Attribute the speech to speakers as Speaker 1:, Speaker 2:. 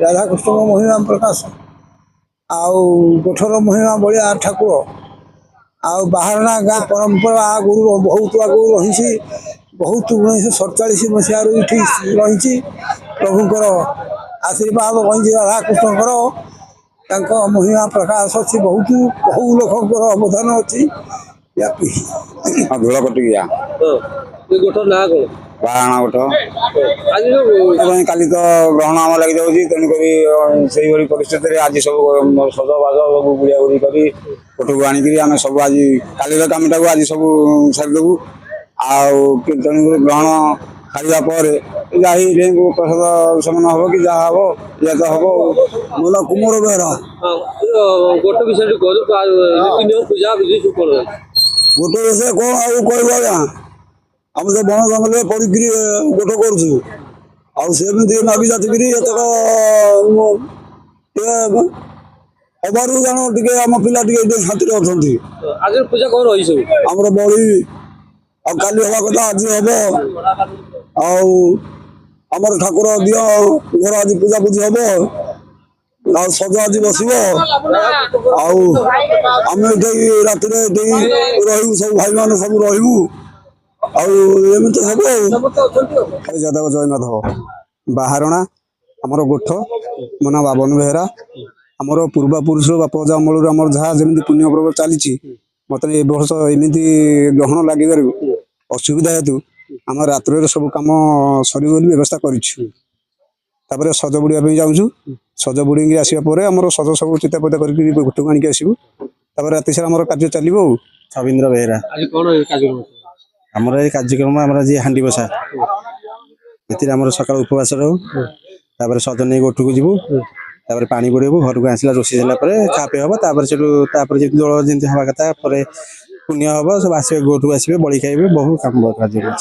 Speaker 1: राधाकृष्ण महिमा प्रकाश आउ गोठर महिमा बलिया ठाकुर आउ बाहरना गाँ परंपरा आगुरी बहुत आगु रही बहुत 1947 मसीह रही प्रभुंर आशीर्वाद रही राधाकृष्णकर महिमा प्रकाश अच्छी बहुत बहु लोक अवदान अच्छी
Speaker 2: धूलकटिया
Speaker 3: गोठर ना कौन
Speaker 2: बाराणा गोठ
Speaker 3: आज
Speaker 2: काली तो ग्रहण आम लगी जाऊँगी तेणुक परिस्थिति आज सब सजबाज सब बुढ़िया बुढ़ी कर गोठक आणिक आम सब आज काली कमटा आज सब सारिदेबू तेणुक ग्रहण छाड़ा प्रसाद सेवन हम कि जहाँ हम या तो हम मोला कुमार बेहरा
Speaker 3: गोट विषय पूजा विधि
Speaker 1: गोटे विषय कौन आगे कहू आज्ञा आम तो बन जंगल पड़ी गोट करुचु आमती नागि जातिक हबार जान टे आम पिला शांति अच्छा
Speaker 3: आज पूजा कौन रही सब
Speaker 1: आमर बड़ी काली हवा कथा आज हम आमर ठाकुर दिह घर आज पूजा पूजी हम सज आज बस आम रात रू सब भाई मान सब रू एमती सब
Speaker 2: जादव जय माधव बाहारणा आमर गोठ मो ना बाबन बेहरा आमर पूर्वापुरुष बाप अमल आम जहाँ जमी पुण्य पर्व चली मत ए वर्ष एमती ग्रहण लगे असुविधा हेतु आम रात्र सब कम सर व्यवस्था कर सज बुड़ा जाऊँ सज बुड़ी आसवा आम सज सब चितापता कर गोट को आणिक आसबू राति सारा आम कार्य चलो छविंद्र बेहरा आमर ये कार्यक्रम आम आज हांडी बसा आम सका उपवास रहू सज नहीं गोठ को जीवु पानी बुड़ेबू घर को आसला रोषे खापे हम दल जमी हवा कथा पुण्य हम सब आसवे गोठ को आसवे बड़ी खाइबे बहुत काम कार्य